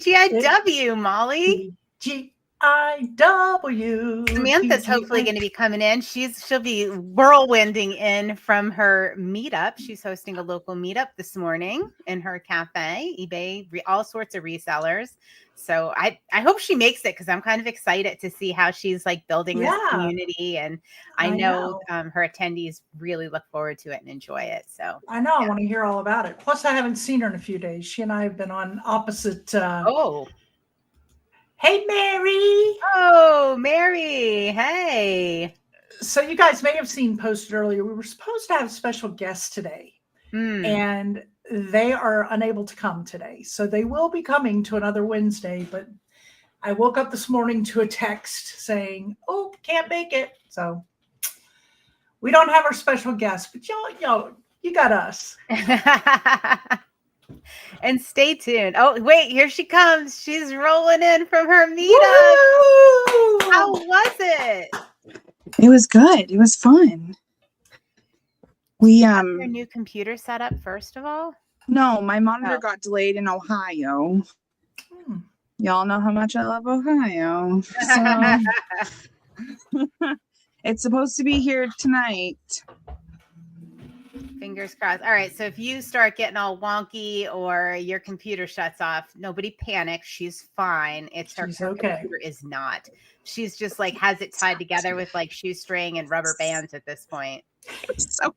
TGIW, Molly. TGIW. Samantha's hopefully going to be coming in. She'll be whirlwinding in from her meetup. She's hosting a local meetup this morning in her cafe, eBay, all sorts of resellers. So I hope she makes it because I'm kind of excited to see how she's like building this community. And I know her attendees really look forward to it and enjoy it. So I know I want to hear all about it. Plus, I haven't seen her in a few days. She and I have been on opposite. Hey, Mary. Oh, Mary. Hey. So you guys may have seen posted earlier, we were supposed to have special guests today. And they are unable to come today. So they will be coming to another Wednesday. But I woke up this morning to a text saying, oh, can't make it. So we don't have our special guest. But y'all, you got us. And stay tuned. Oh, wait, here she comes. She's rolling in from her meetup. Woo! How was it? It was good. It was fun. We your new computer setup first of all? No, my monitor got delayed in Ohio. Y'all know how much I love Ohio. So it's supposed to be here tonight. Fingers crossed. All right. So if you start getting all wonky or your computer shuts off, nobody panic. She's fine. Her computer is not. She's just like has it tied together with like shoestring and rubber bands at this point. So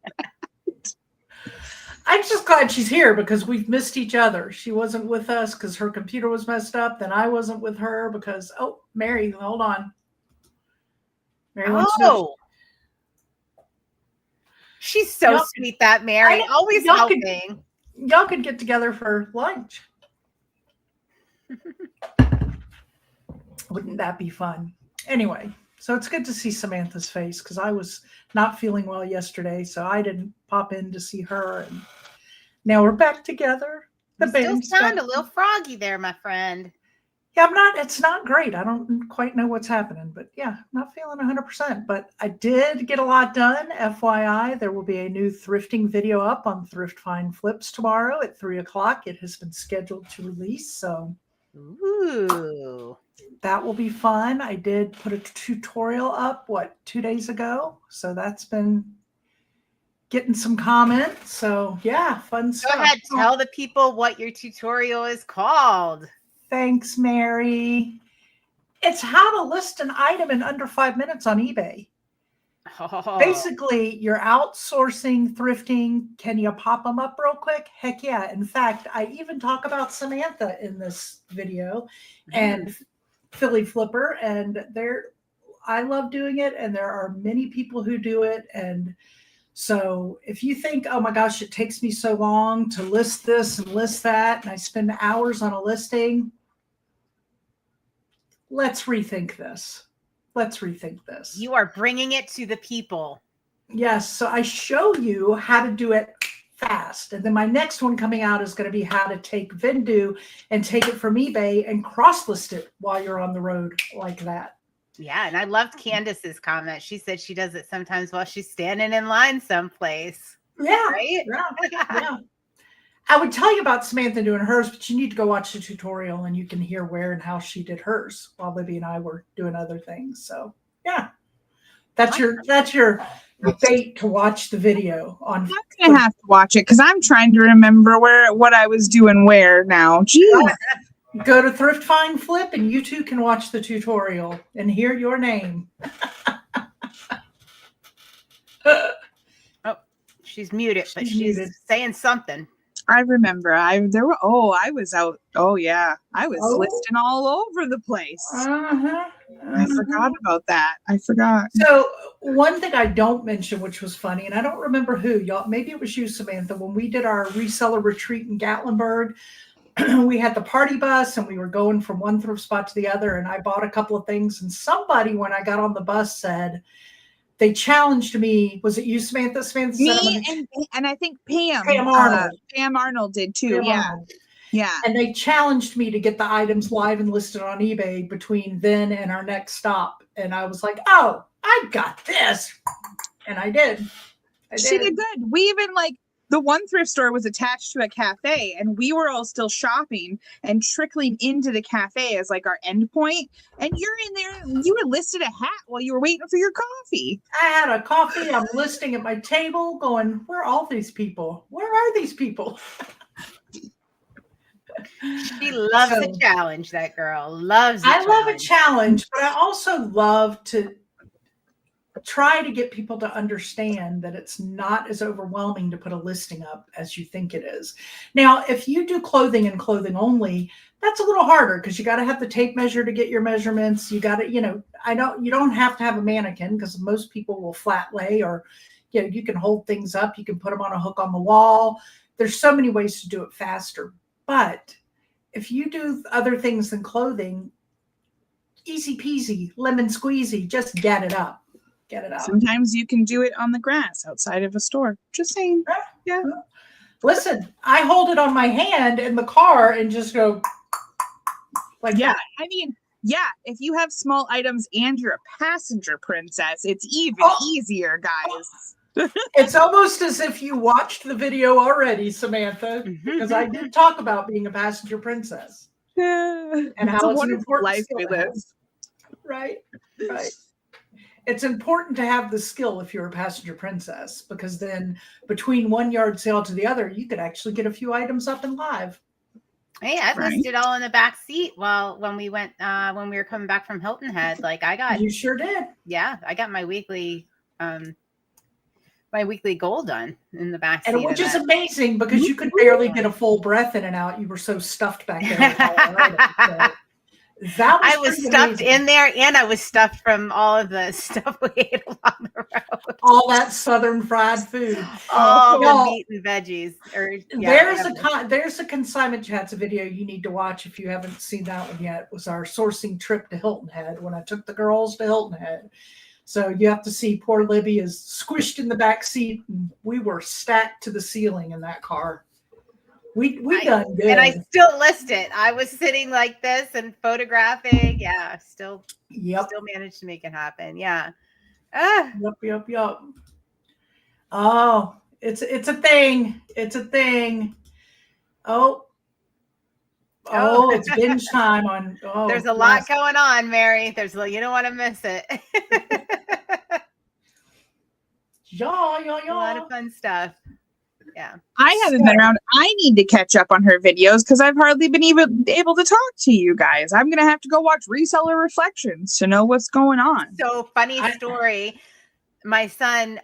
I'm just glad she's here because we've missed each other. She wasn't with us because her computer was messed up. Then I wasn't with her because, Mary, hold on. Mary wants to know. She's so sweet, that Mary. Always helping. Y'all could get together for lunch. Wouldn't that be fun? Anyway, so it's good to see Samantha's face because I was not feeling well yesterday, so I didn't pop in to see her. And now we're back together. You still sound a little froggy there, my friend. Yeah, it's not great. I don't quite know what's happening, but yeah, not feeling 100%. But I did get a lot done. FYI, there will be a new thrifting video up on Thrift Find Flips tomorrow at 3:00. It has been scheduled to release, so that will be fun. I did put a tutorial up, 2 days ago? So that's been getting some comments. So yeah, fun stuff. Go ahead, tell the people what your tutorial is called. Thanks, Mary. It's how to list an item in under 5 minutes on eBay. Basically, you're outsourcing thrifting. Can you pop them up real quick? Heck yeah. In fact, I even talk about Samantha in this video and Philly Flipper. And I love doing it. And there are many people who do it. And so if you think, oh my gosh, it takes me so long to list this and list that, and I spend hours on a listing, let's rethink this. You are bringing it to the people. Yes. So I show you how to do it fast. And then my next one coming out is going to be how to take Vendu and take it from eBay and cross-list it while you're on the road like that. Yeah. And I loved Candace's comment. She said she does it sometimes while she's standing in line someplace. Yeah. Right? Yeah. I would tell you about Samantha doing hers, but you need to go watch the tutorial and you can hear where and how she did hers while Libby and I were doing other things. So yeah, that's your bait to watch the video on. I'm gonna have to watch it because I'm trying to remember what I was doing where now. Jeez. Go to Thrift Find Flip and you too can watch the tutorial and hear your name. She's muted, but she's saying something. I remember. I was out. Oh yeah, I was listing all over the place. I forgot about that. I forgot. So one thing I don't mention, which was funny, and I don't remember who, y'all. Maybe it was you, Samantha, when we did our reseller retreat in Gatlinburg. We had the party bus and we were going from one thrift spot to the other. And I bought a couple of things. And somebody, when I got on the bus, said they challenged me. Was it you, Samantha? Me and I think Pam Arnold. Pam Arnold did too. Arnold. Yeah. And they challenged me to get the items live and listed on eBay between then and our next stop. And I was like, oh, I got this. And I did. She did good. We even the one thrift store was attached to a cafe, and we were all still shopping and trickling into the cafe as like our end point. And you're in there, you were listed a hat while you were waiting for your coffee. I had a coffee. I'm listing at my table going, where are all these people? Where are these people? She loves a challenge, that girl. Loves I love a challenge, but I also love to try to get people to understand that it's not as overwhelming to put a listing up as you think it is. Now, if you do clothing and clothing only, that's a little harder because you got to have the tape measure to get your measurements. You got to, you know, I know you don't have to have a mannequin because most people will flat lay, or, you know, you can hold things up. You can put them on a hook on the wall. There's so many ways to do it faster. But if you do other things than clothing, easy peasy, lemon squeezy, just get it up. Get it out. Sometimes you can do it on the grass outside of a store. Just saying. Yeah. Listen, I hold it on my hand in the car and just go like that. I mean, yeah, if you have small items and you're a passenger princess, it's even easier, guys. It's almost as if you watched the video already, Samantha, because I did talk about being a passenger princess. And how it's an important life we live. Right. It's important to have the skill if you're a passenger princess, because then between one yard sale to the other, you could actually get a few items up and live. Hey, I listed all in the back seat when we went when we were coming back from Hilton Head. Like you sure did. Yeah, I got my weekly goal done in the back seat. And which is amazing because you could barely get a full breath in and out. You were so stuffed back there. I was stuffed in there, and I was stuffed from all of the stuff we ate along the road. All that southern fried food. All the meat and veggies. There's a Consignment Chats video you need to watch if you haven't seen that one yet. It was our sourcing trip to Hilton Head when I took the girls to Hilton Head. So you have to see poor Libby is squished in the back seat, and we were stacked to the ceiling in that car. We done good. And I still list it. I was sitting like this and photographing. Yeah, still managed to make it happen. Yeah. Yep. Oh, it's a thing. It's a thing. Oh, it's binge time on. Oh, there's a lot going on, Mary. You don't want to miss it. Yeah. A lot of fun stuff. Yeah. I haven't been around. I need to catch up on her videos because I've hardly been even able to talk to you guys. I'm going to have to go watch Reseller Reflections to know what's going on. So funny story. My son,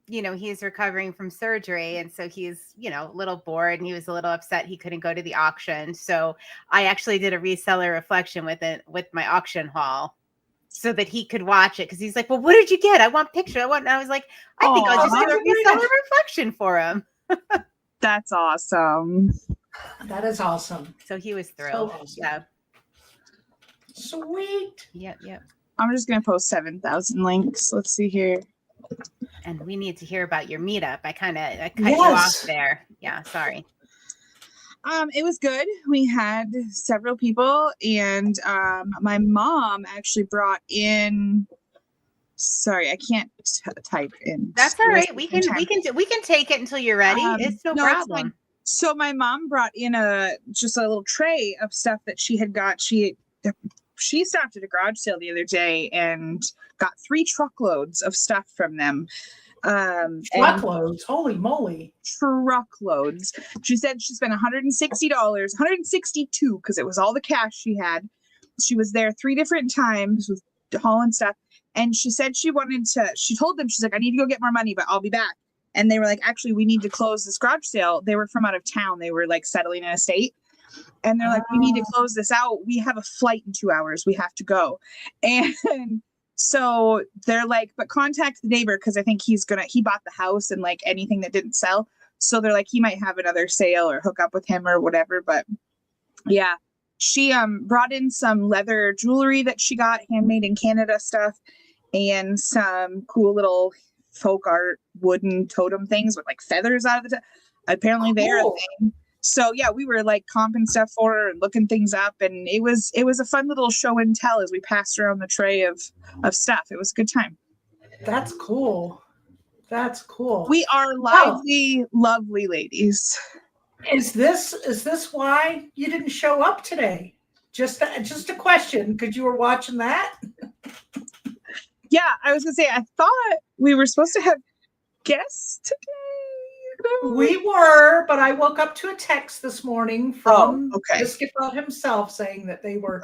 he's recovering from surgery. And so he's, a little bored and he was a little upset he couldn't go to the auction. So I actually did a Reseller Reflection with my auction haul so that he could watch it. Cause he's like, well, what did you get? I want picture. And I was like, I think I'll just do a Reseller Reflection for him. That's awesome. That is awesome. So he was thrilled. So awesome. Yeah. Sweet. Yep. I'm just going to post 7,000 links. Let's see here. And we need to hear about your meetup. I cut you off there. Yeah. Sorry. It was good. We had several people, and my mom actually brought in. Sorry, I can't type in. That's all right. We can take it until you're ready. It's no problem. So my mom brought in just a little tray of stuff that she had got. She stopped at a garage sale the other day and got 3 truckloads of stuff from them. Truckloads, holy moly. Truckloads. She said she spent $160, $162 because it was all the cash she had. She was there 3 different times with hauling stuff. And she said she told them, she's like, I need to go get more money, but I'll be back. And they were like, actually, we need to close this garage sale. They were from out of town. They were like settling in a state. And they're like, we need to close this out. We have a flight in 2 hours. We have to go. And so they're like, but contact the neighbor because I think he bought the house and like anything that didn't sell. So they're like, he might have another sale or hook up with him or whatever. But yeah, she brought in some leather jewelry that she got, handmade in Canada stuff, and some cool little folk art wooden totem things with like feathers out of the apparently they're a thing. So yeah, we were like comping stuff for her and looking things up, and it was a fun little show and tell as we passed around the tray of stuff. It was a good time. That's cool. That's cool. We are lively, lovely ladies. Is this why you didn't show up today? Just a question, because you were watching that. Yeah, I was gonna say, I thought we were supposed to have guests today. We were, but I woke up to a text this morning from Biscuit Butt himself saying that they were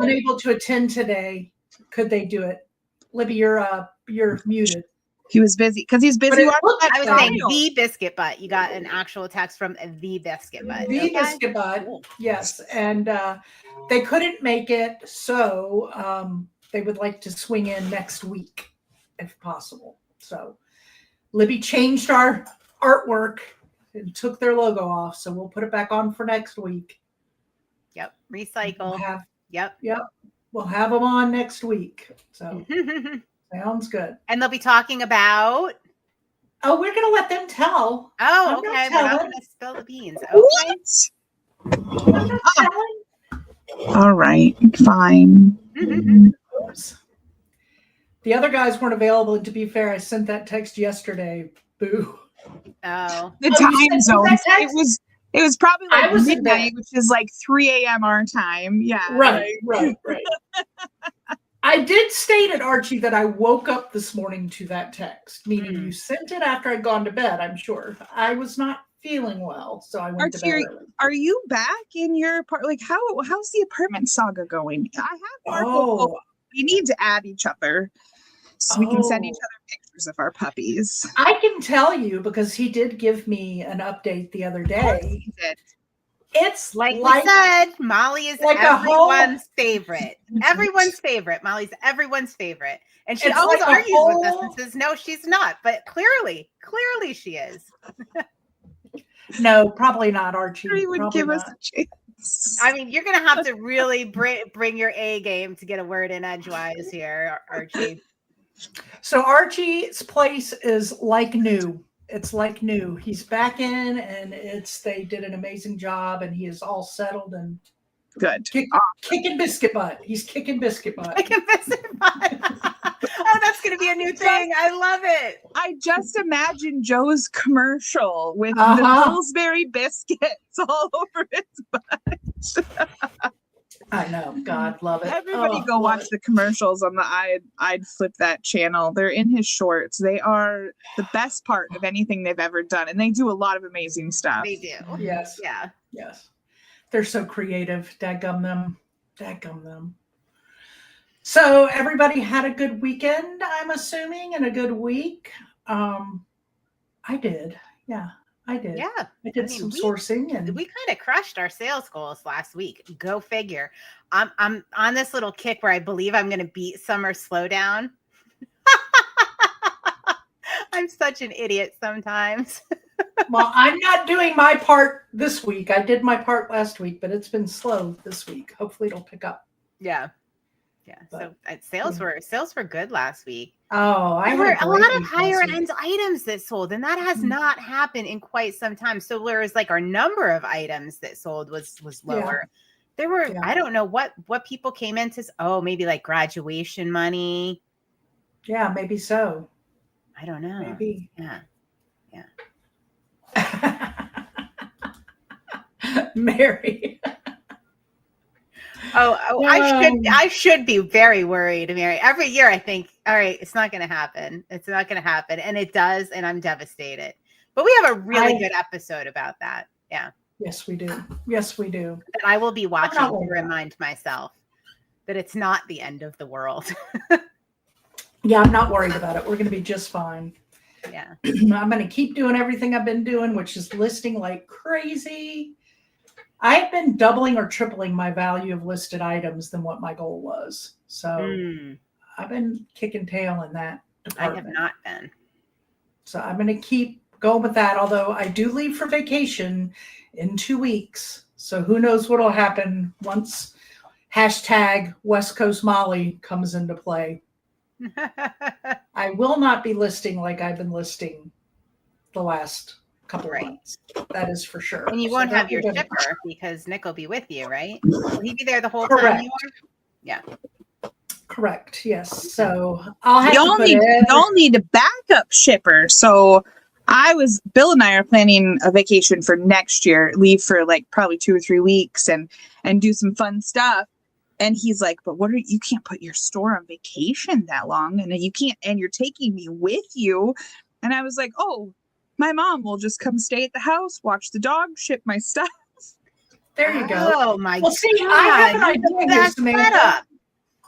unable to attend today. Could they do it? Libby, you're muted. He was busy because he's busy. I was saying the Biscuit Butt. You got an actual text from the Biscuit Butt. The Biscuit Butt, yes. And they couldn't make it, so they would like to swing in next week if possible. So Libby changed our artwork and took their logo off, so we'll put it back on for next week. Yep, recycle. Yep. We'll have them on next week. So sounds good. And they'll be talking about. Oh, we're gonna let them tell. Oh, okay. But I'm gonna spill the beans. Okay. What? All right, fine. The other guys weren't available, and to be fair, I sent that text yesterday. Boo. Oh. The time zones. It was probably like midnight, which is like 3 a.m. our time. Yeah. Right. I did state at Archie that I woke up this morning to that text, meaning you sent it after I'd gone to bed, I'm sure. I was not feeling well, so I went to bed early. Are you back in your part? Like, how's the apartment saga going? I have Marco. We need to add each other so we can send each other pictures of our puppies. I can tell you because he did give me an update the other day. It's like we said, Molly is like everyone's favorite. Everyone's favorite. Molly's everyone's favorite. And she always argues with us and says, no, she's not. But clearly she is. No, probably not, Archie. He would give us a chance. I mean, you're going to have to really bring your A game to get a word in edgewise here, Archie. So Archie's place is like new. It's like new. He's back in, and they did an amazing job, and he is all settled and good. Kicking biscuit butt. He's kicking biscuit butt. Kicking biscuit butt. Oh, that's going to be a new thing. I love it. I just imagine Joe's commercial with the Pillsbury biscuits all over his butt. I know. God, love it. Everybody go watch the commercials on the I'd flip that channel. They're in his shorts. They are the best part of anything they've ever done. And they do a lot of amazing stuff. They do. Yes. Yeah. Yes. They're so creative. Dadgum them. Dadgum them. So everybody had a good weekend, I'm assuming, and a good week. I did. Yeah. I did. Yeah. I did some sourcing, and we kind of crushed our sales goals last week. Go figure. I'm on this little kick where I believe I'm going to beat Summer Slowdown. I'm such an idiot sometimes. Well, I'm not doing my part this week. I did my part last week, but it's been slow this week. Hopefully it'll pick up. Yeah. Yeah. But, so sales were good last week. Oh, there were a lot of higher end items that sold, and that has not happened in quite some time. So whereas like our number of items that sold was lower, there were I don't know what people came into. Oh, maybe like graduation money. Yeah, maybe so. I don't know. Maybe. Yeah. Mary. Oh, I should be very worried, Mary. Every year I think, all right, it's not going to happen. It's not going to happen. And it does. And I'm devastated. But we have a really good episode about that. Yeah. Yes, we do. Yes, we do. And I will be watching to remind myself that it's not the end of the world. Yeah, I'm not worried about it. We're going to be just fine. Yeah. I'm going to keep doing everything I've been doing, which is listing like crazy. I've been doubling or tripling my value of listed items than what my goal was. So I've been kicking tail in that department. I have not been. So I'm going to keep going with that, although I do leave for vacation in 2 weeks. So who knows what will happen once hashtag West Coast Molly comes into play. I will not be listing like I've been listing the last couple of months. That is for sure. And you won't have your shipper because Nick will be with you, right? Will he be there the whole time you are? Yeah. Correct. Yes. So I'll have y'all need a backup shipper. So Bill and I are planning a vacation for next year, leave for like probably 2 or 3 weeks and do some fun stuff. And he's like, but you can't put your store on vacation that long, and you can't, and you're taking me with you. And I was like, oh, my mom will just come stay at the house, watch the dog, ship my stuff. There you go. Oh my God. See, I have an idea here, Samantha.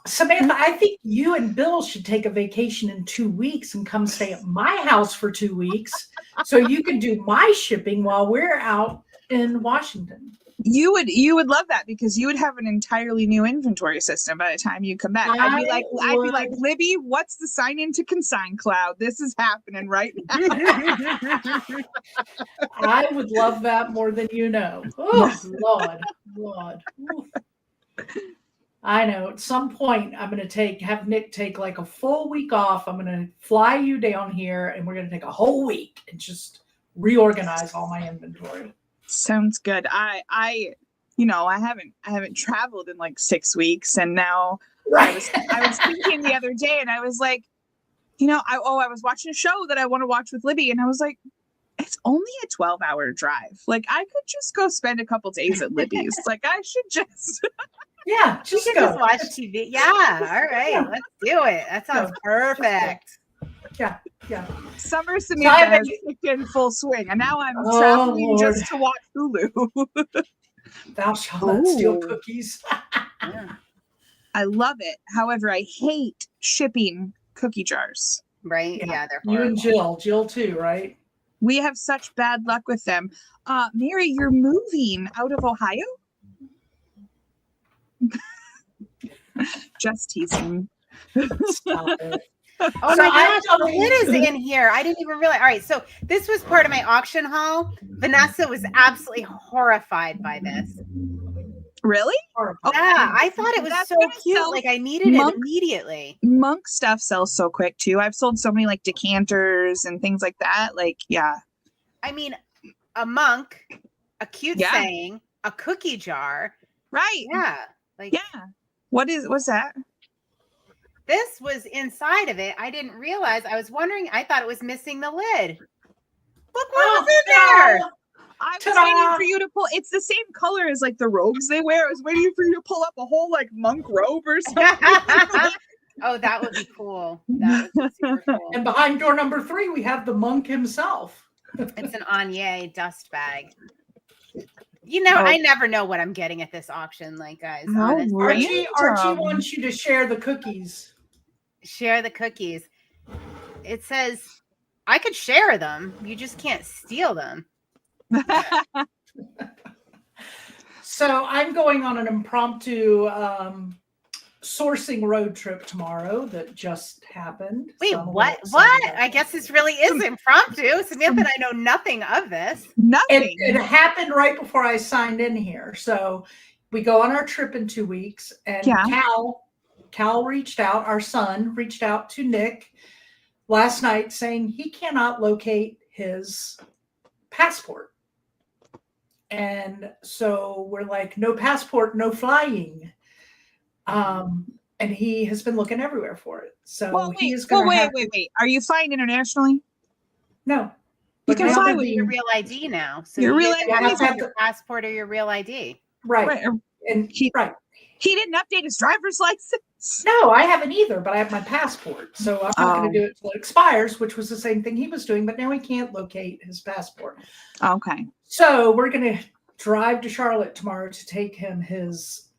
Samantha, I think you and Bill should take a vacation in 2 weeks and come stay at my house for 2 weeks so you can do my shipping while we're out in Washington. You would love that, because you would have an entirely new inventory system by the time you come back. I'd be like, Libby, what's the sign into Consign Cloud? This is happening right now. I would love that more than you know. Oh, Lord. Oof. I know. At some point, I'm going to have Nick take like a full week off. I'm going to fly you down here, and we're going to take a whole week and just reorganize all my inventory. Sounds good. I haven't traveled in like 6 weeks, and now I was thinking the other day, and I was like, I was watching a show that I want to watch with Libby, and I was like, it's only a 12-hour drive. Like, I could just go spend a couple days at Libby's. Like, I should just just watch TV. Yeah, all right, let's do it. That sounds perfect. Yeah. Summer Samantha has kicked in full swing, and now I'm traveling just to watch Hulu. Thou shalt not steal cookies. Yeah. I love it. However, I hate shipping cookie jars. Right? Yeah, they're horrible. You and Jill too, right? We have such bad luck with them. Mary, you're moving out of Ohio? Just teasing. Stop it. Oh my gosh, the lid is in here. I didn't even realize. All right, so this was part of my auction haul. Vanessa was absolutely horrified by this. Really? Yeah, I thought it was so cute. Like, I needed it immediately. Monk stuff sells so quick too. I've sold so many like decanters and things like that. Like, yeah. I mean, a monk, a cute saying, a cookie jar. Right. Yeah. Like, yeah. What's that? This was inside of it. I didn't realize. I was wondering. I thought it was missing the lid. Look what was in there. I was waiting for you to pull. It's the same color as like the robes they wear. I was waiting for you to pull up a whole like monk robe or something. Oh, that would be cool. That would be super cool. And behind door number 3, we have the monk himself. It's an Anye dust bag. I never know what I'm getting at this auction, like, guys. Archie wants you to share the cookies. Share the cookies. It says I could share them. You just can't steal them. So I'm going on an impromptu sourcing road trip tomorrow that just happened. Wait, what? What? I guess this really is impromptu. Samantha and I know nothing of this. Nothing. It happened right before I signed in here. So we go on our trip in 2 weeks, and Cal reached out, our son reached out to Nick last night saying he cannot locate his passport. And so we're like, no passport, no flying. And he has been looking everywhere for it. So he's going to wait. Are you flying internationally? No. You can fly with your real ID now. So your real ID have to have your passport or your real ID. Right. And he didn't update his driver's license. No, I haven't either, but I have my passport. So I'm not going to do it until it expires, which was the same thing he was doing, but now he can't locate his passport. Okay. So we're going to drive to Charlotte tomorrow to take him his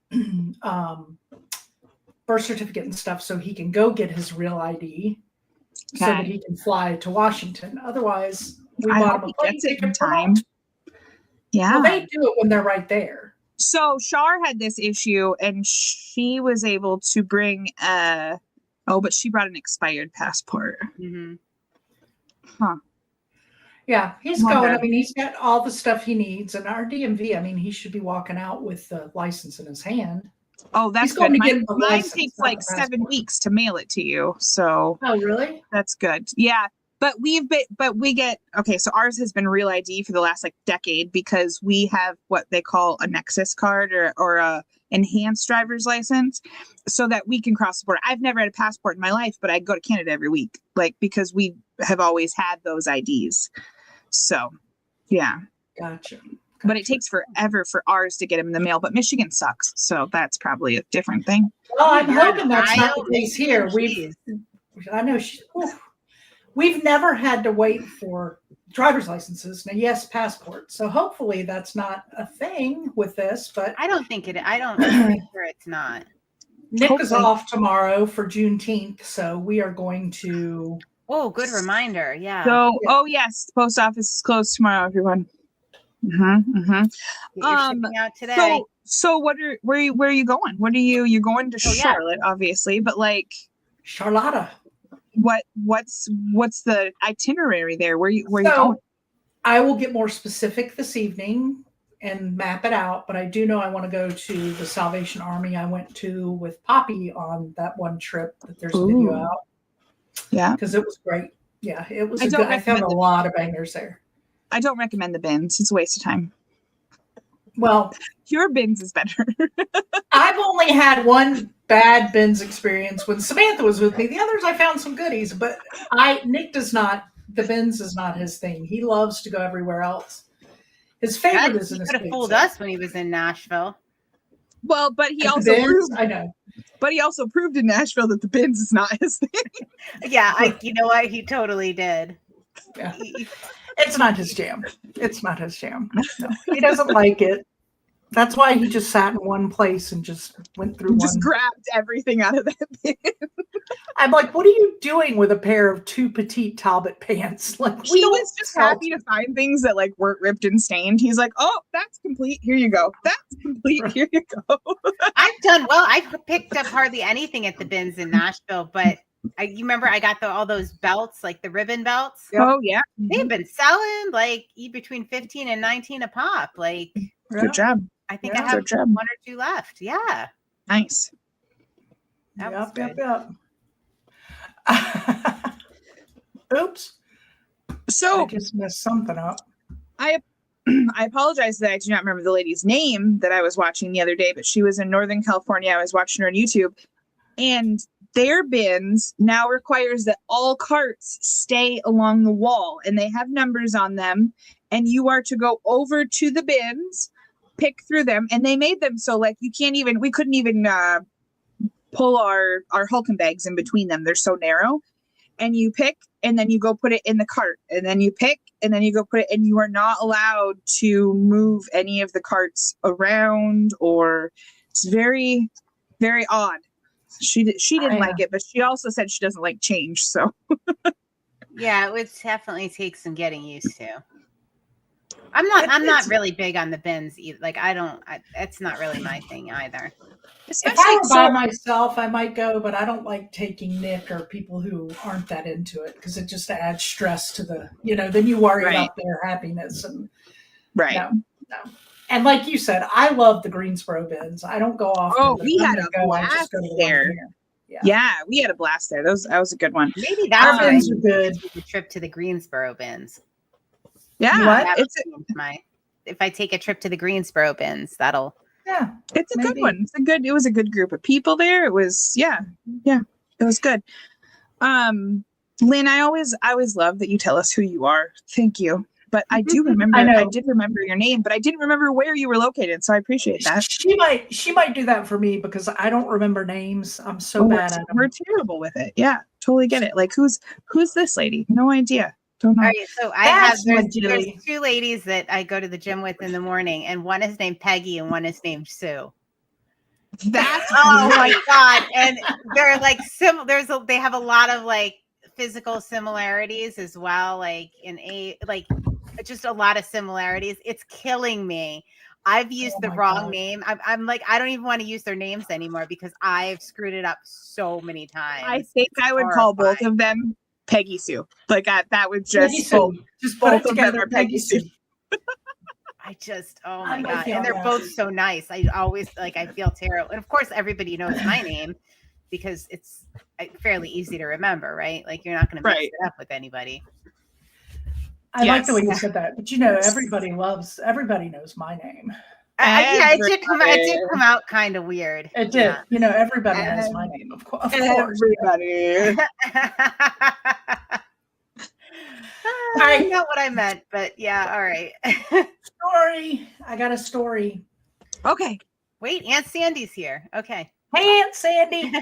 birth certificate and stuff so he can go get his real ID so that he can fly to Washington. Otherwise, we bought him a plane ticket in time. Yeah. Well, they do it when they're right there. So Shar had this issue, and she was able to bring but she brought an expired passport. Mm-hmm. Huh. Yeah, he's going. I mean, he's got all the stuff he needs, and our DMV. I mean, he should be walking out with the license in his hand. Oh, that's good. Mine takes like 7 weeks to mail it to you. So. Oh, really? That's good. Yeah. But we get, okay, so ours has been Real ID for the last like decade because we have what they call a Nexus card or a enhanced driver's license so that we can cross the border. I've never had a passport in my life, but I go to Canada every week, like, because we have always had those IDs. So, yeah. Gotcha. But it takes forever for ours to get them in the mail, but Michigan sucks. So that's probably a different thing. Well, I'm hoping that's not the case here. We've never had to wait for driver's licenses. Now, yes, passports. So hopefully that's not a thing with this, but I'm pretty sure it's not. Nick is off tomorrow for Juneteenth, so we are going to. Oh, good reminder. Yeah. So, oh yes, the post office is closed tomorrow, everyone. Get your shipping out today. So where are you going? You're going to Charlotte, obviously, but like Charlotta. What's the itinerary there? Where you going? I will get more specific this evening and map it out, but I do know I want to go to the Salvation Army I went to with Poppy on that one trip that there's a video out. Yeah. Because it was great. Yeah, it was good. I found a lot of bangers there. I don't recommend the bins. It's a waste of time. Well, your bins is better. I've only had one bad bins experience when Samantha was with me. The others I found some goodies, but Nick does not. The bins is not his thing. He loves to go everywhere else. His favorite is in his. He could have fooled us when he was in Nashville. Well, but he also proved. I know. But he also proved in Nashville that the bins is not his thing. Yeah, you know what? He totally did. Yeah. It's not his jam. It's not his jam. No, he doesn't like it. That's why he just sat in one place and just went through just grabbed everything out of that bin. I'm like, what are you doing with a pair of two petite Talbot pants? Like, he was just happy to find things that like weren't ripped and stained. He's like, oh, that's complete. Here you go. That's complete. Here you go. I've done well. I picked up hardly anything at the bins in Nashville, but you remember I got all those belts, like the ribbon belts. Oh yeah, they've been selling like between 15 and 19 a pop. Like, good job. I think I have one or two left. Yeah, nice. Yep. Oops. So I just messed something up. I apologize that I do not remember the lady's name that I was watching the other day, but she was in Northern California. I was watching her on YouTube, and their bins now requires that all carts stay along the wall, and they have numbers on them, and you are to go over to the bins, pick through them, and they made them so like we couldn't even pull our Hulken bags in between them. They're so narrow, and you pick and then you go put it in the cart, and then you pick and then you go put it, and you are not allowed to move any of the carts around, or it's very, very odd. She didn't like it, but she also said she doesn't like change. So yeah, it would definitely take some getting used to. I'm not really big on the bins either. Like it's not really my thing either. If I were by myself, I might go, but I don't like taking Nick or people who aren't that into it because it just adds stress to the, then you worry about their happiness and no. And like you said, I love the Greensboro bins. I don't go off. Oh, we had a blast there. Yeah, we had a blast there. That was a good one. Maybe that's bins are good. The trip to the Greensboro bins. Yeah, if I take a trip to the Greensboro bins, that'll. Yeah, it's a good one. It was a good group of people there. It was it was good. Lynn, I always love that you tell us who you are. Thank you. But I do remember. I did remember your name, but I didn't remember where you were located. So I appreciate that. She might do that for me because I don't remember names. I'm so bad at them. We're terrible with it. Yeah, totally get it. Like who's this lady? No idea. Don't know. All right, so there's two ladies that I go to the gym with in the morning, and one is named Peggy and one is named Sue. That's my god! And they're like they have a lot of like physical similarities as well, like just a lot of similarities. It's killing me. I've used the wrong name. I'm like, I don't even want to use their names anymore because I've screwed it up so many times. I think I would call both of them Peggy Sue. Like that would just both of them are Peggy Sue. Oh my god. And they're both so nice. I always I feel terrible. And of course everybody knows my name because it's fairly easy to remember, right? Like you're not going to mix it up with anybody. I like the way you said that, but everybody knows my name. Yeah, it did come out kind of weird. It did. Everybody knows my name, of course. Everybody. Not what I meant, but yeah, all right. Story. I got a story. Okay. Wait, Aunt Sandy's here. Okay. Hey, Aunt Sandy.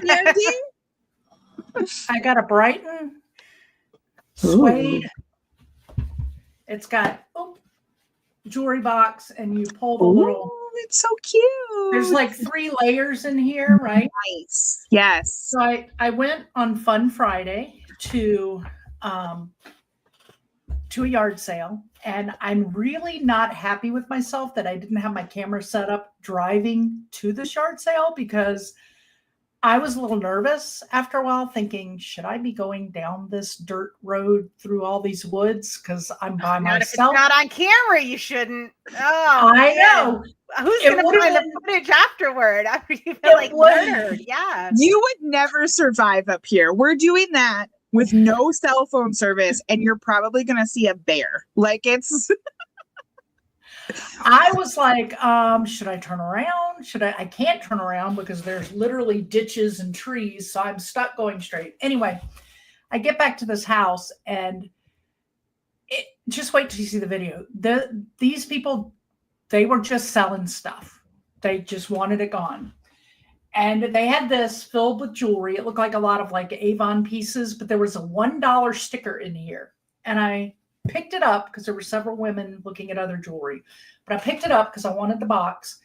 I got a Brighton suede. It's got jewelry box, and you pull the little. It's so cute. There's like 3 layers in here, right? Nice. Yes. So I went on Fun Friday to a yard sale, and I'm really not happy with myself that I didn't have my camera set up driving to this yard sale, because I was a little nervous after a while, thinking, should I be going down this dirt road through all these woods? Because I'm by myself. If it's not on camera, you shouldn't. Oh, I know. Who's going to find the footage afterward after you feel like murdered? Yeah. You would never survive up here. We're doing that with no cell phone service, and you're probably going to see a bear. Like, it's... I was like, should I turn around? I can't turn around because there's literally ditches and trees, so I'm stuck going straight. Anyway, I get back to this house, and just wait till you see the video. These people, they were just selling stuff. They just wanted it gone. And they had this filled with jewelry. It looked like a lot of like Avon pieces, but there was a $1 sticker in here. And I picked it up because there were several women looking at other jewelry, but I picked it up because I wanted the box.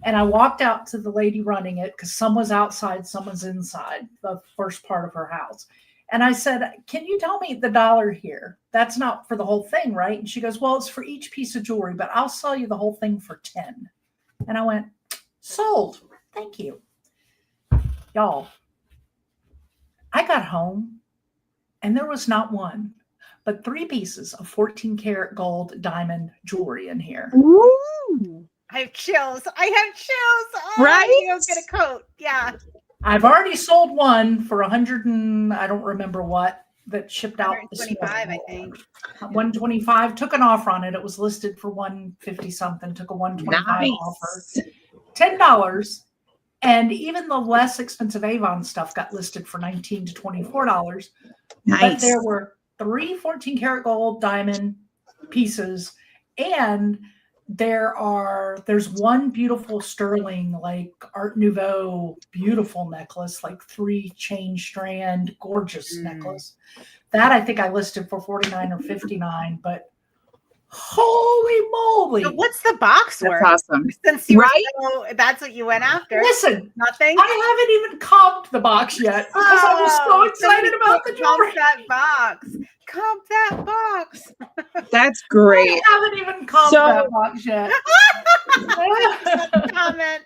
And I walked out to the lady running it because some was outside, some was inside the first part of her house. And I said, can you tell me the $1 here? That's not for the whole thing, right? And she goes, well, it's for each piece of jewelry, but I'll sell you the whole thing for 10. And I went, sold. Thank you. Y'all, I got home and there was not one, but 3 pieces of 14 karat gold diamond jewelry in here. Ooh. I have chills. Oh, right? You don't get a coat. Yeah. I've already sold one for 100 and I don't remember what that shipped out. 125, I think. 125. Took an offer on it. It was listed for 150 something. Took a 125 offer. $10. And even the less expensive Avon stuff got listed for $19 to $24. Nice. But there were 3 14 karat gold diamond pieces, and there's one beautiful sterling, like Art Nouveau, beautiful necklace, like 3 chain strand, gorgeous necklace. That I think I listed for $49 or $59, but holy moly! So what's the box worth? That's awesome. Since you that's what you went after. Listen, nothing. I haven't even comped the box yet because I was so excited about the jewelry. Comp that box. That's great. I haven't even comped that box yet. Comment.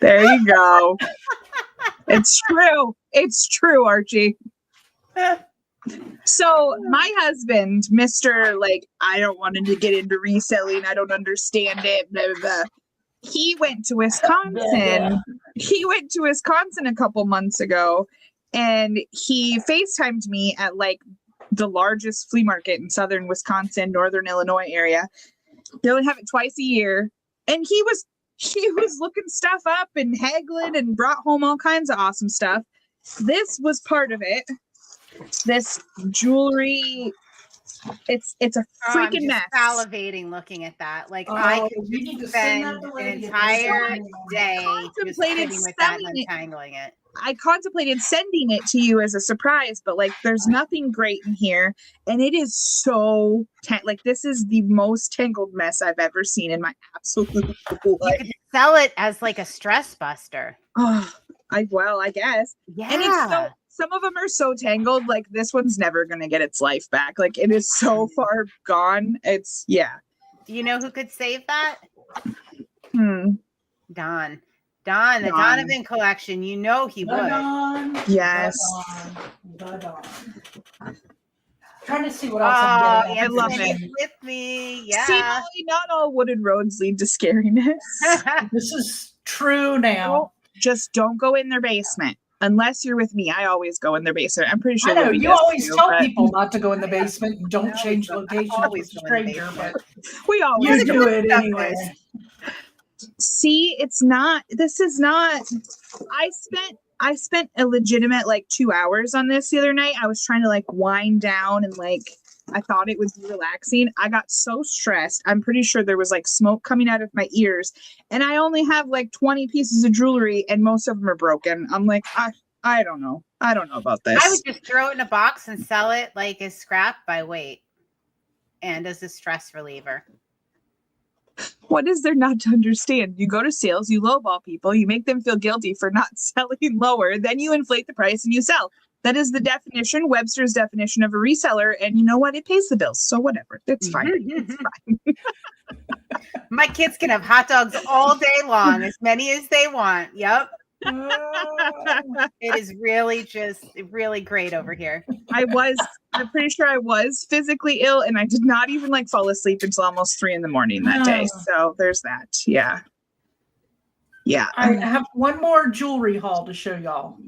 There you go. It's true. It's true, Archie. So my husband, Mr. Like, I don't want him to get into reselling. I don't understand it. Blah, blah, blah. He went to Wisconsin. He went to Wisconsin a couple months ago, and he FaceTimed me at like the largest flea market in southern Wisconsin, northern Illinois area. They only have it twice a year. And he was looking stuff up and haggling and brought home all kinds of awesome stuff. This was part of it. This jewelry, it's a freaking mess. Salivating looking at that. Like I could just spend an entire day just sitting with that and untangling it. I contemplated sending it to you as a surprise, but like there's nothing great in here, and it is so like this is the most tangled mess I've ever seen in my absolute life. You could sell it as like a stress buster. Oh, I guess. Yeah. And it's some of them are so tangled, like this one's never gonna get its life back. Like it is so far gone. It's Do you know who could save that? Don, the Donovan collection. You know he would. Yes. Don. Trying to see what else I'm getting. I love it. With me, yeah. See, Molly, not all wooded roads lead to scariness. This is true now. Just don't go in their basement. unless you're with me, I always go in their basement. I'm pretty sure. I know you always tell people not to go in the basement and don't change location with a stranger, but we always do it anyway. See, it's not. This is not. I spent a legitimate like 2 hours on this the other night. I was trying to like wind down and like I thought it would be relaxing. I got so stressed. I'm pretty sure there was like smoke coming out of my ears, and I only have like 20 pieces of jewelry, and most of them are broken. I'm like, I don't know. I don't know about this. I would just throw it in a box and sell it like as scrap by weight, and as a stress reliever. What is there not to understand? You go to sales, you lowball people, you make them feel guilty for not selling lower, then you inflate the price and you sell. That is the definition, Webster's definition of a reseller. And you know what? It pays the bills. So whatever. It's fine. It's fine. My kids can have hot dogs all day long, as many as they want. Yep. It is really great over here. I'm pretty sure I was physically ill, and I did not even like fall asleep until almost 3 a.m. that day. So there's that. Yeah. I have one more jewelry haul to show y'all.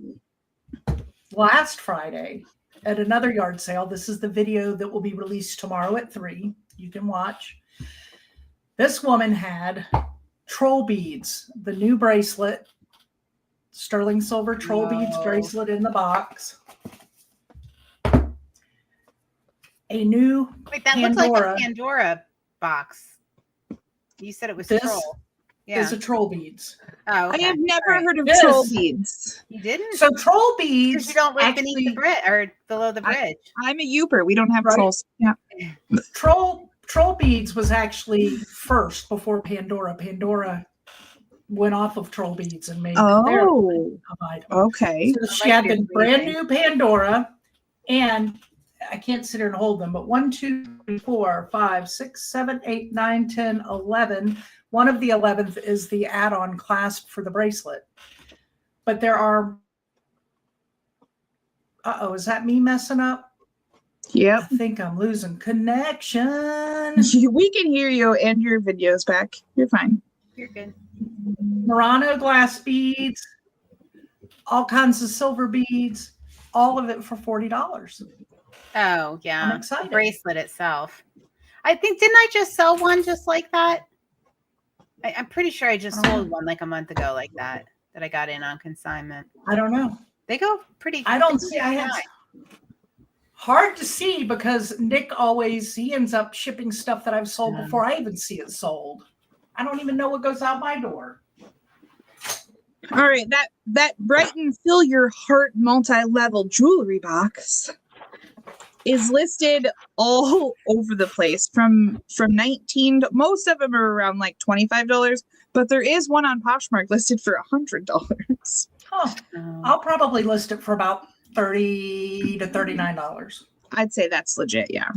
Last Friday at another yard sale. This is the video that will be released tomorrow at 3. You can watch. This woman had troll beads, the new bracelet. Sterling silver troll beads bracelet in the box. A new that Pandora. looks like a Pandora box. You said it was troll. Yeah. Is a troll beads. Oh, okay. I have never heard of troll beads. You didn't? So troll beads. Because you don't live beneath the bridge or below the bridge. I'm a Youper. We don't have trolls. Yeah. Troll beads was actually first before Pandora. Pandora went off of troll beads and made their item. Okay. So she had the brand new Pandora, and I can't sit here and hold them, but 1, 2, 3, 4, 5, 6, 7, 8, 9, 10, 11. One of the 11th is the add-on clasp for the bracelet. But there are. Is that me messing up? Yep. I think I'm losing connection. We can hear you and your video's back. You're fine. You're good. Murano glass beads, all kinds of silver beads, all of it for $40. Oh, yeah. I'm excited. The bracelet itself. I think, didn't I just sell one just like that? I'm pretty sure I just sold one like a month ago like that I got in on consignment. I don't know. They go pretty. I don't see. I have hard to see because Nick he ends up shipping stuff that I've sold before I even see it sold. I don't even know what goes out my door. All right, that Brighton Fill Your Heart multi-level jewelry box is listed all over the place from 19. Most of them are around like $25, but there is one on Poshmark listed for $100. Oh, I'll probably list it for about $30 to $39. I'd say that's legit, yeah.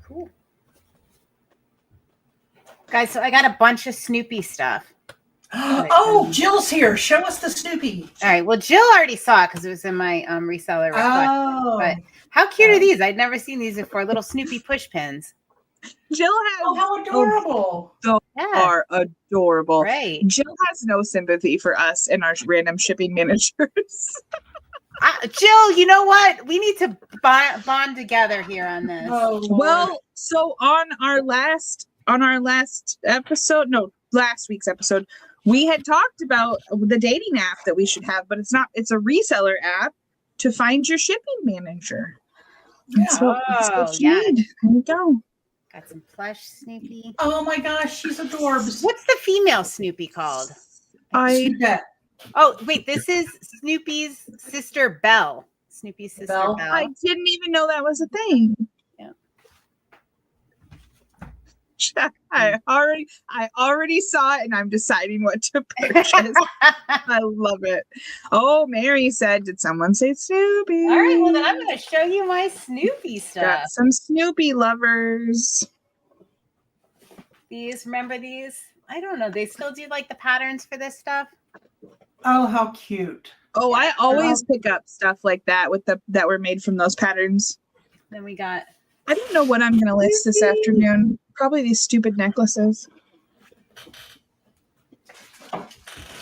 Cool. Guys, so I got a bunch of Snoopy stuff. Oh, Jill's here. Show us the Snoopy. All right. Well, Jill already saw it because it was in my reseller request. But how cute are these? I'd never seen these before. Little Snoopy push pins. Jill has. Oh, how adorable! Are adorable. Right. Jill has no sympathy for us and our random shipping managers. Jill, you know what? We need to bond together here on this. Oh, well, so on our last episode, last week's episode, we had talked about the dating app that we should have, but it's a reseller app to find your shipping manager. That's what you need. There you go. Got some plush Snoopy. Oh my gosh, she's adorable. What's the female Snoopy called? Oh, wait, this is Snoopy's sister Belle. Snoopy's sister Belle. I didn't even know that was a thing. Yeah. I already saw it and I'm deciding what to purchase. I love it. Oh, Mary said, did someone say Snoopy? All right, well then I'm going to show you my Snoopy stuff. Got some Snoopy lovers. Remember these? I don't know. They still do like the patterns for this stuff. Oh, how cute. Oh, I always pick up stuff like that that were made from those patterns. Then we got. I don't know what I'm going to list this afternoon. Probably these stupid necklaces.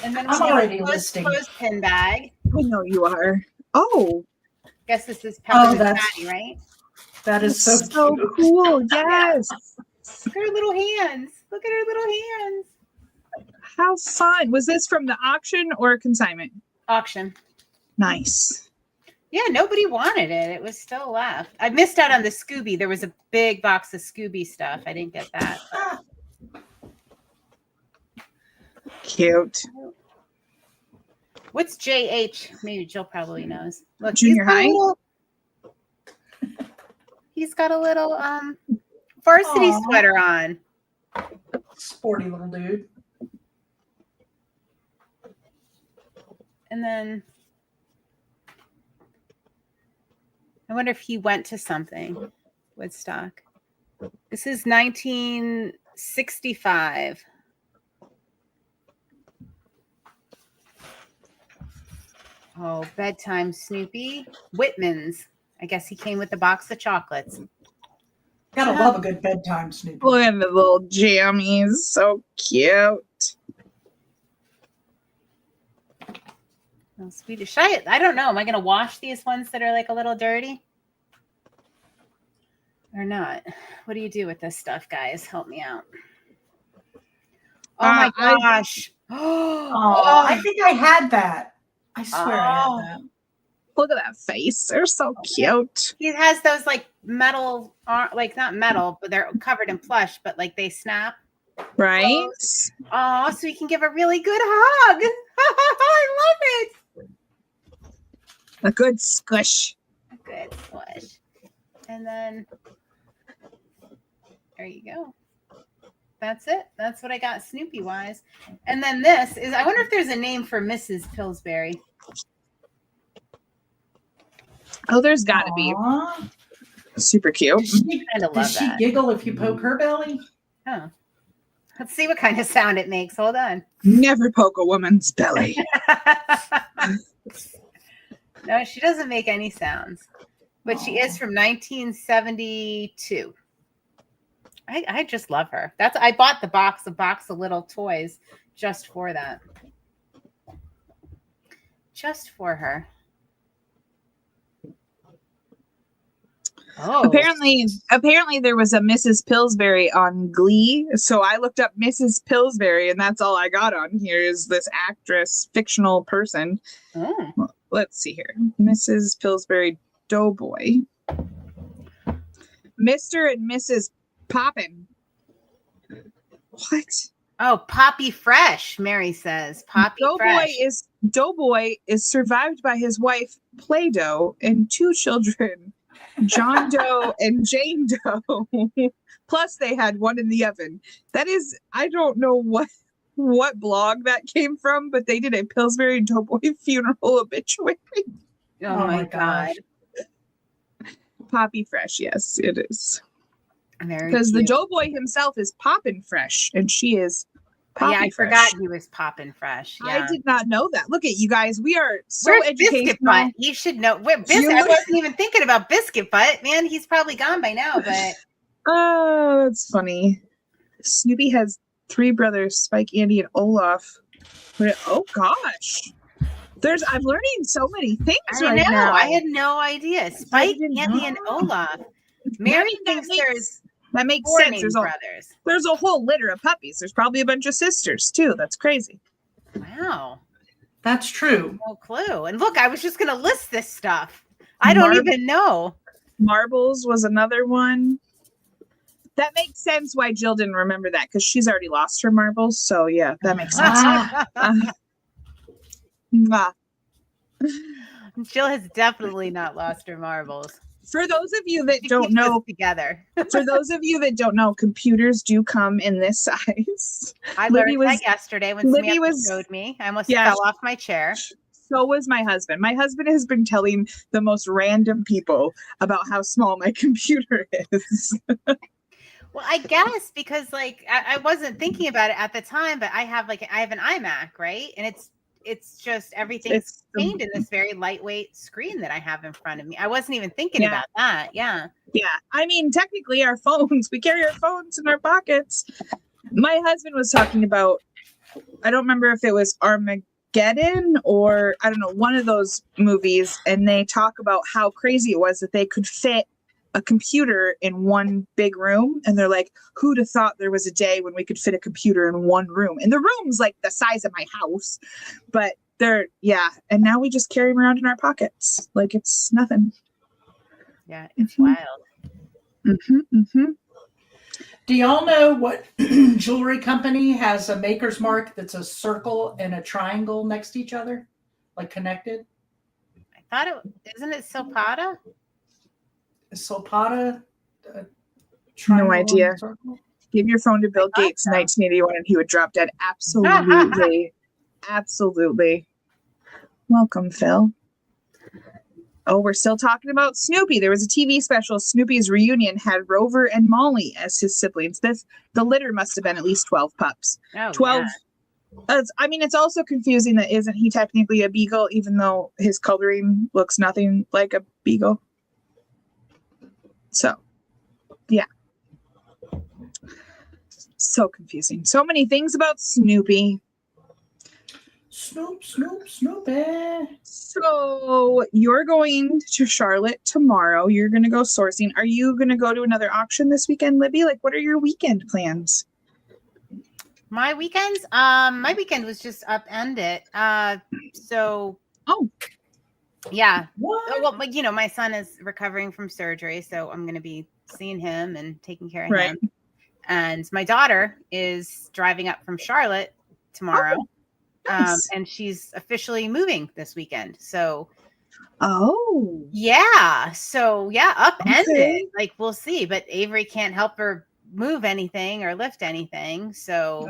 And then I'm already listing. Clothespin bag. I know you are. Oh. Guess this is Peppermint Patty, right? That is so cute. Cool. Yes. Look at her little hands. Look at her little hands. How fun. Was this from the auction or consignment? Auction. Nice. Yeah, nobody wanted it. It was still left. I missed out on the Scooby. There was a big box of Scooby stuff. I didn't get that. Cute. What's JH? Maybe Jill probably knows. Look, Junior high. He's got a little varsity sweater on. Sporty little dude. And then I wonder if he went to something. Woodstock. This is 1965. Oh, bedtime Snoopy. Whitman's. I guess he came with a box of chocolates. Gotta love a good bedtime Snoopy. Look at the little jammies. So cute. Oh, Swedish. I don't know. Am I going to wash these ones that are like a little dirty? Or not? What do you do with this stuff, guys? Help me out. Oh my gosh. I think I had that. I swear I had that. Look at that face. They're so cute. He has those like metal, like not metal, but they're covered in plush, but like they snap. Right? Oh, so you can give a really good hug. I love it. A good squish. A good squish. And then there you go. That's it. That's what I got Snoopy wise. And then this is, I wonder if there's a name for Mrs. Pillsbury. Oh, there's got to be. Super cute. Does she giggle if you poke her belly? Oh. Let's see what kind of sound it makes. Hold on. Never poke a woman's belly. No, she doesn't make any sounds. But she is from 1972. I just love her. I bought the box of little toys just for that. Just for her. Oh. Apparently there was a Mrs. Pillsbury on Glee. So I looked up Mrs. Pillsbury and that's all I got on here is this actress, fictional person. Oh. Well, let's see here. Mrs. Pillsbury Doughboy. Mr. and Mrs. Poppin. What? Oh, Poppy Fresh, Mary says. Poppy Fresh. Doughboy is survived by his wife, Play-Doh, and 2 children. John Doe and Jane Doe. Plus they had one in the oven. That is, I don't know what blog that came from, but they did a Pillsbury Doughboy funeral obituary. Oh my God. Poppy Fresh, yes, it is. Because the Doughboy himself is Poppin' Fresh, and she is Poppy I Fresh. forgot he was Poppin' Fresh. Yeah. I did not know that. Look at you guys. We are so Where's educational. Biscuit Butt? You should know. I wasn't even thinking about Biscuit Butt. Man, he's probably gone by now, but. Oh, that's funny. Snoopy has 3 brothers, Spike, Andy, and Olaf. Oh, gosh. I'm learning so many things right now. I had no idea. Spike, Andy, and Olaf. Mary thinks that makes 4 sense. brothers. There's a whole litter of puppies. There's probably a bunch of sisters too. That's crazy. Wow. That's true. No clue. And look, I was just going to list this stuff. I don't even know. Marbles was another one. That makes sense why Jill didn't remember that because she's already lost her marbles. So yeah, that makes sense. Jill has definitely not lost her marbles. For those of you that don't know, for those of you that don't know, computers do come in this size. I learned that yesterday when Samantha showed me. I almost fell off my chair. So was my husband. My husband has been telling the most random people about how small my computer is. Well, I guess because like I wasn't thinking about it at the time, but I have an iMac, right? And it's just everything's contained in this very lightweight screen that I have in front of me. I wasn't even thinking about that. Yeah. Yeah. I mean, technically our phones, we carry our phones in our pockets. My husband was talking about I don't remember if it was Armageddon or I don't know, one of those movies, and they talk about how crazy it was that they could fit a computer in one big room, and they're like, who'd have thought there was a day when we could fit a computer in one room, and the room's like the size of my house, but and now we just carry them around in our pockets like it's nothing. Yeah, it's wild. Do y'all know what jewelry company has a maker's mark that's a circle and a triangle next to each other, like connected? I thought isn't it Silpata? Silpata? No idea. Give your phone to Bill Gates in 1981 and he would drop dead. Absolutely. Absolutely. Welcome, Phil. Oh, we're still talking about Snoopy. There was a TV special. Snoopy's reunion had Rover and Molly as his siblings. The litter must have been at least 12 pups. 12. Yeah. I mean, it's also confusing that isn't he technically a beagle, even though his coloring looks nothing like a beagle. So, yeah. So confusing. So many things about Snoopy. Snoopy. So you're going to Charlotte tomorrow. You're going to go sourcing. Are you going to go to another auction this weekend, Libby? Like, what are your weekend plans? My weekends? My weekend was just upended. Yeah. What? Well, you know, my son is recovering from surgery, so I'm going to be seeing him and taking care of him. And my daughter is driving up from Charlotte tomorrow. Oh. Nice. And she's officially moving this weekend. So, upended. Okay. Like, we'll see. But Avery can't help her move anything or lift anything. So,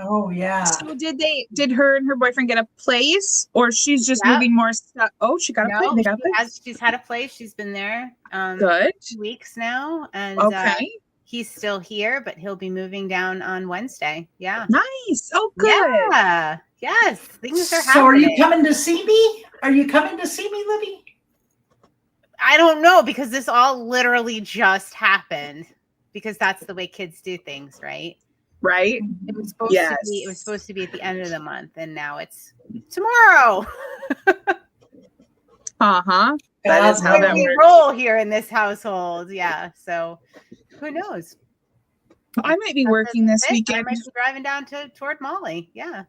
So did her and her boyfriend get a place, or she's just moving more stuff? Oh, she got a place. They got a place. She's had a place. She's been there. Good. 2 weeks now, and he's still here, but he'll be moving down on Wednesday. Yeah. Nice. Oh, good. Yeah. Yes, things are happening. So are you coming to see me? Are you coming to see me, Libby? I don't know, because this all literally just happened, because that's the way kids do things, right? Right. It was supposed to be at the end of the month, and now it's tomorrow. That is how that we roll here in this household. Yeah. So who knows? I might be working this weekend. I might be driving down toward Molly. Yeah.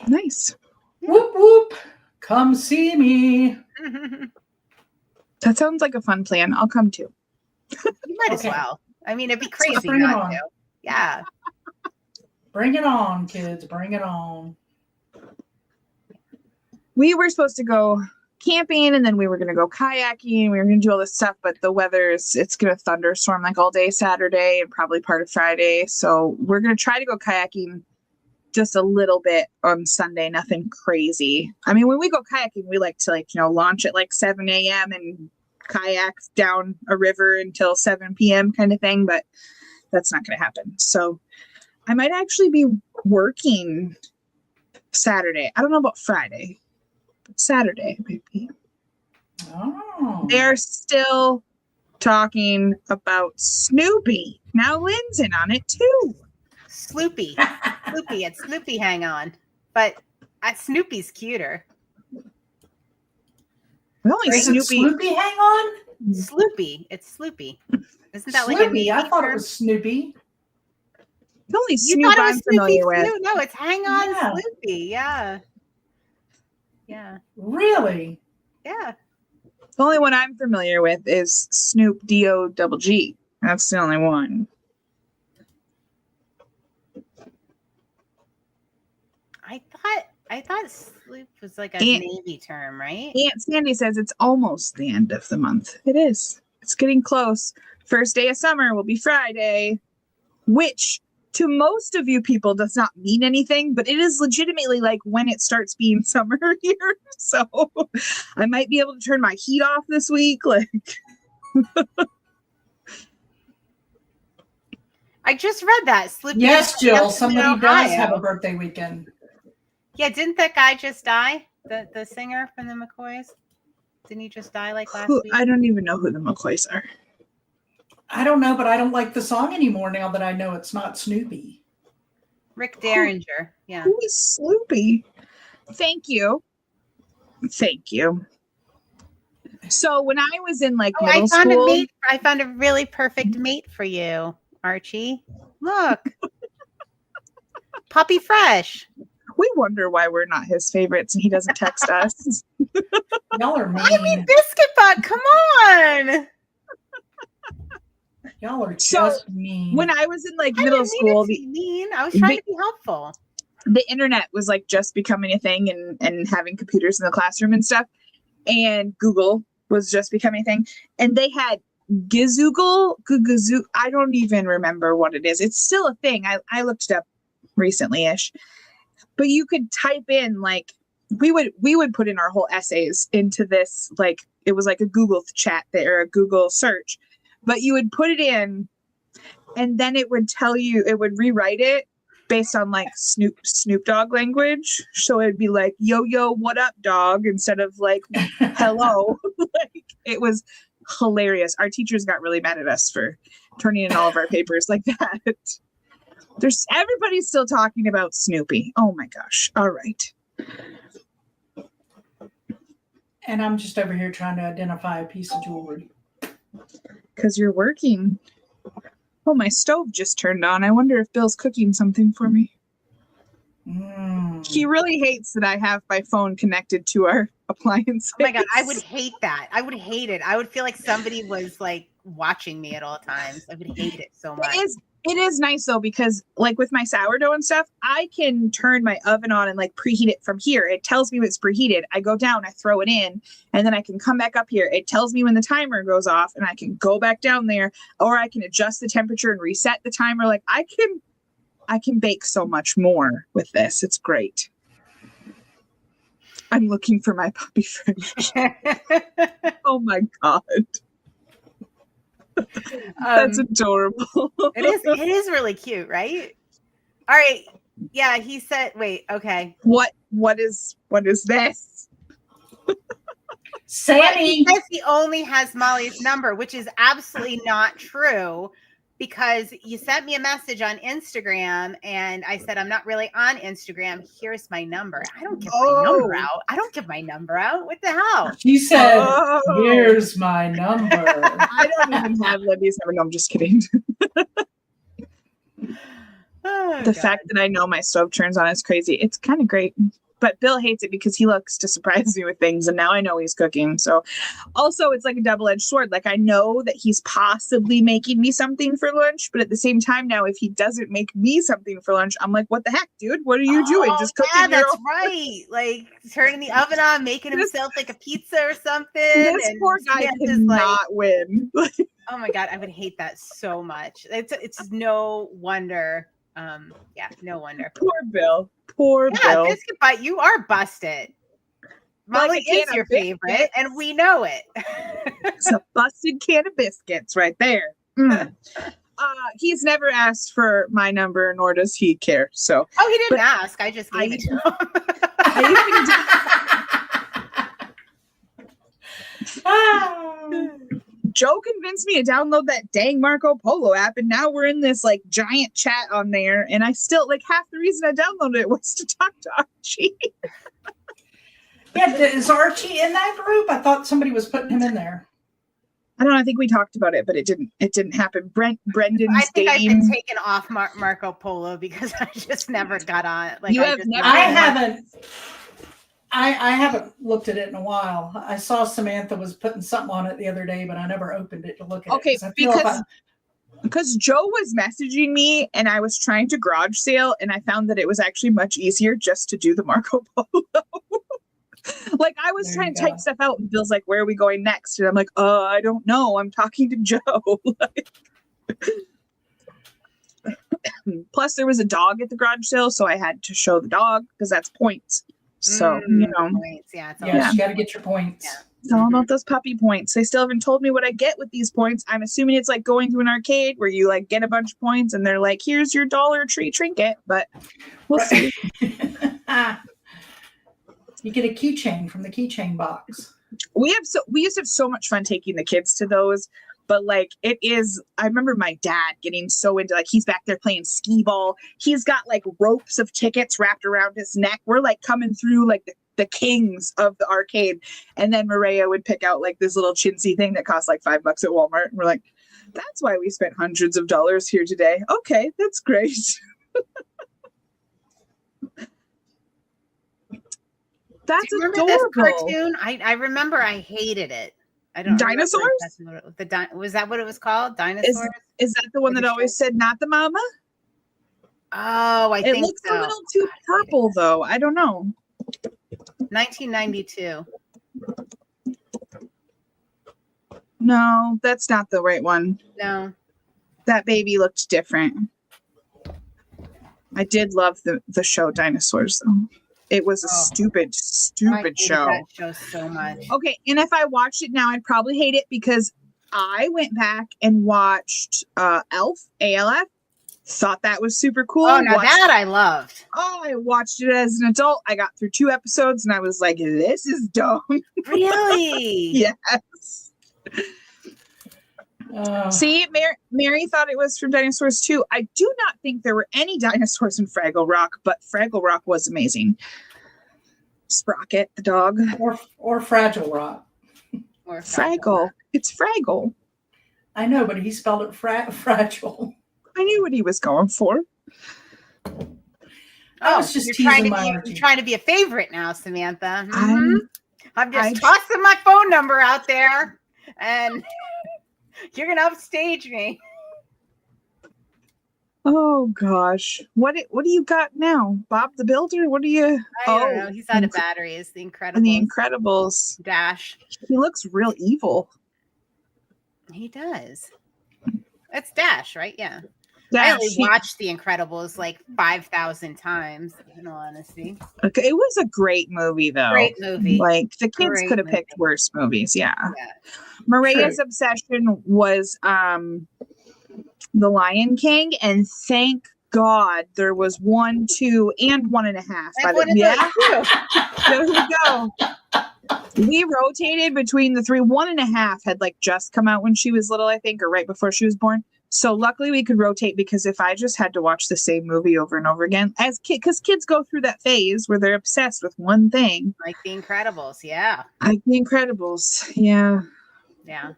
Nice. Yeah. Whoop whoop. Come see me. That sounds like a fun plan. I'll come too. You might as well. I mean, it'd be crazy not to. Yeah. Bring it on, kids. Bring it on. We were supposed to go camping, and then we were going to go kayaking. We were going to do all this stuff, but the weather it's going to thunderstorm like all day Saturday and probably part of Friday. So we're going to try to go kayaking just a little bit on Sunday, nothing crazy. I mean, when we go kayaking, we like to launch at like 7 a.m. and kayak down a river until 7 p.m. kind of thing, but that's not going to happen. So I might actually be working Saturday. I don't know about Friday, but Saturday maybe. Oh. They're still talking about Snoopy. Now Lynn's in on it too. Sloopy. It's Snoopy hang on. But Snoopy's cuter. Snoopy hang on? Sloopy. It's Sloopy. Isn't that Sloopy? like a Navy I thought term? it was Snoopy. The only Snoop I'm familiar with. No, it's hang on Sloopy. Yeah. Yeah. Really? Yeah. The only one I'm familiar with is Snoop D-O-double-G. That's the only one. I thought Sloop was like a Navy term, right? Aunt Sandy says it's almost the end of the month. It is. It's getting close. First day of summer will be Friday, which to most of you people does not mean anything, but it is legitimately like when it starts being summer here. So I might be able to turn my heat off this week. I just read that. Yes, Jill. Somebody does have a birthday weekend. Yeah, didn't that guy just die? The singer from the McCoys? Didn't he just die like last week? I don't even know who the McCoys are. I don't know, but I don't like the song anymore now that I know it's not Snoopy. Rick Derringer. Yeah. Who is Sloopy? Thank you. So when I was in like middle school, I found a really perfect mate for you, Archie. Look. Puppy Fresh. We wonder why we're not his favorites and he doesn't text us. Y'all are mean. I mean, Biscuit Butt, come on. Y'all are just mean. When I was in like middle school, I was trying to be helpful. The internet was like just becoming a thing and having computers in the classroom and stuff. And Google was just becoming a thing. And they had Gizoogle. I don't even remember what it is. It's still a thing. I looked it up recently-ish. But you could type in like we would put in our whole essays into this, like it was like a Google chat there, a Google search. But you would put it in and then it would tell you, it would rewrite it based on like Snoop Dogg language. So it'd be like, yo, what up, dog? Instead of like, hello. Like, it was hilarious. Our teachers got really mad at us for turning in all of our papers like that. Everybody's still talking about Snoopy. Oh my gosh. All right. And I'm just over here trying to identify a piece of jewelry. Because you're working. Oh, my stove just turned on. I wonder if Bill's cooking something for me. He really hates that I have my phone connected to our appliances. Oh my God, I would hate that. I would hate it. I would feel like somebody was like watching me at all times. I would hate it so much. It is nice though, because like with my sourdough and stuff, I can turn my oven on and like preheat it from here. It tells me when it's preheated. I go down, I throw it in, and then I can come back up here. It tells me when the timer goes off and I can go back down there, or I can adjust the temperature and reset the timer. Like I can bake so much more with this. It's great. I'm looking for my puppy French. Oh my God. That's adorable. It is really cute, right? All right. Yeah, he said, wait, okay. What is this? Sammy. He says he only has Molly's number, which is absolutely not true, because you sent me a message on Instagram and I said, I'm not really on Instagram. Here's my number. I don't give my number out. I don't give my number out. What the hell? She said, here's my number. I don't even have Libby's number. No, I'm just kidding. The fact that I know my stove turns on is crazy. It's kind of great. But Bill hates it because he likes to surprise me with things. And now I know he's cooking. So also it's like a double-edged sword. Like I know that he's possibly making me something for lunch. But at the same time now, if he doesn't make me something for lunch, I'm like, what the heck, dude? What are you doing? Just cooking yeah, that's right. Like turning the oven on, making himself like a pizza or something. This poor guy cannot win. Oh my God, I would hate that so much. It's no wonder. No wonder. Poor Bill. Poor Bill. Biscuit Butt, you are busted. Molly is your favorite, and we know it. It's a busted can of biscuits right there. He's never asked for my number, nor does he care. So, he didn't ask. I just gave it to him. Joe convinced me to download that dang Marco Polo app, and now we're in this like giant chat on there. And I still like half the reason I downloaded it was to talk to Archie. Yeah, is Archie in that group? I thought somebody was putting him in there. I don't know. I think we talked about it, but it didn't happen. Brendan's I think dating. I've been taken off Marco Polo because I just never got on it. Like I haven't looked at it in a while. I saw Samantha was putting something on it the other day, but I never opened it to look at it. Okay, because Joe was messaging me and I was trying to garage sale, and I found that it was actually much easier just to do the Marco Polo. Like I was trying to type stuff out, and Bill's like, "Where are we going next?" And I'm like, I don't know. I'm talking to Joe." Plus, there was a dog at the garage sale, so I had to show the dog because that's points. So, points. Yeah, you got to get your points. Yeah. It's all about those puppy points. They still haven't told me what I get with these points. I'm assuming it's like going to an arcade where you like get a bunch of points and they're like, here's your Dollar Tree trinket, but we'll see. You get a keychain from the keychain box. We used to have so much fun taking the kids to those, but like it is, I remember my dad getting so into, like, he's back there playing skee ball. He's got like ropes of tickets wrapped around his neck. We're like coming through like the kings of the arcade. And then Maria would pick out like this little chintzy thing that costs like $5 at Walmart. And we're like, that's why we spent hundreds of dollars here today. Okay, that's great. That's adorable. This cartoon? I remember I hated it. I don't Dinosaurs? Was that what it was called? Dinosaurs? Is that the one that always said not the mama? Oh, I think so. It looks a little too purple though. I don't know. 1992. No, that's not the right one. No. That baby looked different. I did love the show Dinosaurs though. It was a stupid show. That show so much. Okay, and if I watched it now, I'd probably hate it because I went back and watched ALF, thought that was super cool. Oh, now that I loved. Oh, I watched it as an adult. I got through 2 episodes and I was like, this is dumb. Really? Yes. See, Mary thought it was from Dinosaurs too. I do not think there were any dinosaurs in Fraggle Rock, but Fraggle Rock was amazing. Sprocket, the dog. Or Fragile Rock. Or Fraggle. It's Fraggle. I know, but he spelled it fragile. I knew what he was going for. I was just you're trying to be a favorite now, Samantha. Mm-hmm. I'm just tossing my phone number out there, and you're gonna upstage me. Oh gosh, what do you got now, Bob the Builder? What do you? I don't know. He's out of batteries. The Incredibles. The Incredibles. Dash. He looks real evil. He does. It's Dash, right? Yeah. Dash. I only watched The Incredibles like 5,000 times, in all honesty. Okay, it was a great movie, though. Great movie. Like, the kids could have picked worse movies, yeah. Maria's obsession was The Lion King, and thank God there was 1, 2, and 1.5. There we go. We rotated between the 3. 1.5 had like just come out when she was little, I think, or right before she was born. So luckily we could rotate, because if I just had to watch the same movie over and over again, because kids go through that phase where they're obsessed with one thing. Like The Incredibles, yeah. Like The Incredibles, yeah. Yeah,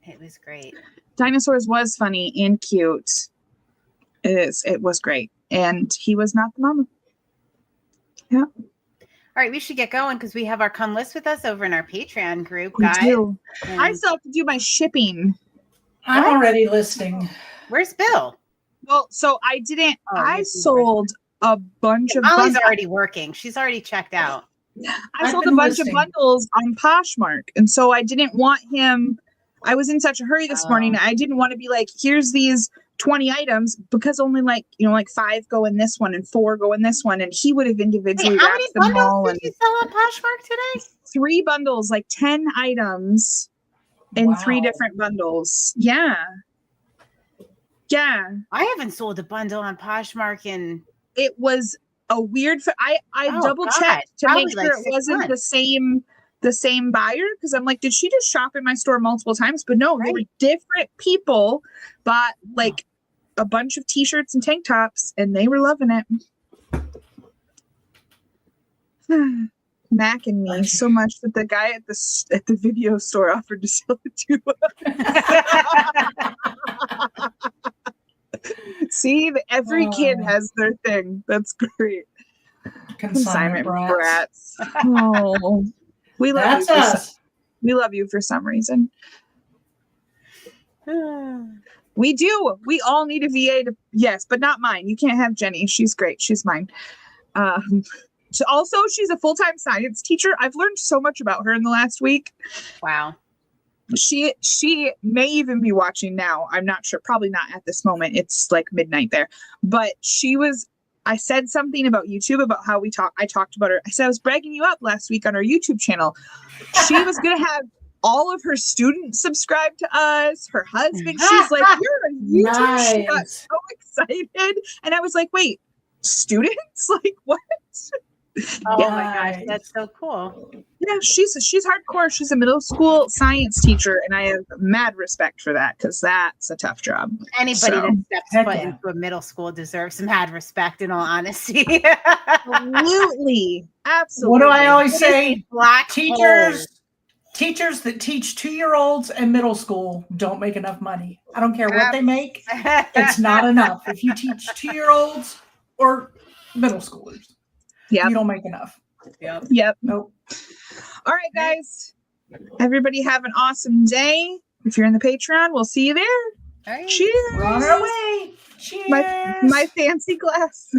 it was great. Dinosaurs was funny and cute. It was great. And he was not the mama. Yeah. All right, we should get going because we have our Come List With Us over in our Patreon group, we guys. Do. I still have to do my shipping. I'm already listing. Where's Bill? Well, so I didn't. I sold a bunch of. Molly's already working. She's already checked out. I sold a bunch of bundles on Poshmark, and so I didn't want him. I was in such a hurry this morning. I didn't want to be like, here's these 20 items, because only like 5 go in this one and 4 go in this one, and he would have individually wrapped them all. Did you sell on Poshmark today? 3 bundles, like 10 items in 3 different bundles. Yeah. I haven't sold a bundle on Poshmark in. It was a weird. I double checked to make sure it wasn't the same buyer, because I'm like, did she just shop in my store multiple times? But no, they were different people. Bought like a bunch of t-shirts and tank tops, and they were loving it. Mac and me so much that the guy at the video store offered to sell it to us. See, every kid has their thing. That's great. Consignment brats. Oh, we love you. We love you for some reason. We do. We all need a VA to. Yes, but not mine. You can't have Jenny. She's great. She's mine. Also, she's a full-time science teacher. I've learned so much about her in the last week. Wow. She may even be watching now. I'm not sure. Probably not at this moment. It's like midnight there. But I said something about YouTube, about how I talked about her. I said I was bragging you up last week on our YouTube channel. She was going to have all of her students subscribe to us, her husband. She's like, you're a YouTuber. Nice. She got so excited. And I was like, wait, students? Like, what? Oh my gosh, that's so cool. Yeah, she's hardcore. She's a middle school science teacher, and I have mad respect for that because that's a tough job. Anybody that steps foot into a middle school deserves some mad respect, in all honesty. Absolutely. What do I always say? Teachers that teach 2-year-olds and middle school don't make enough money. I don't care what they make. It's not enough. If you teach 2-year-olds or middle schoolers, you don't make enough. Yep. Nope. All right, guys. Everybody have an awesome day. If you're in the Patreon, we'll see you there. Right. Cheers. We're on our way. Cheers. My fancy glass.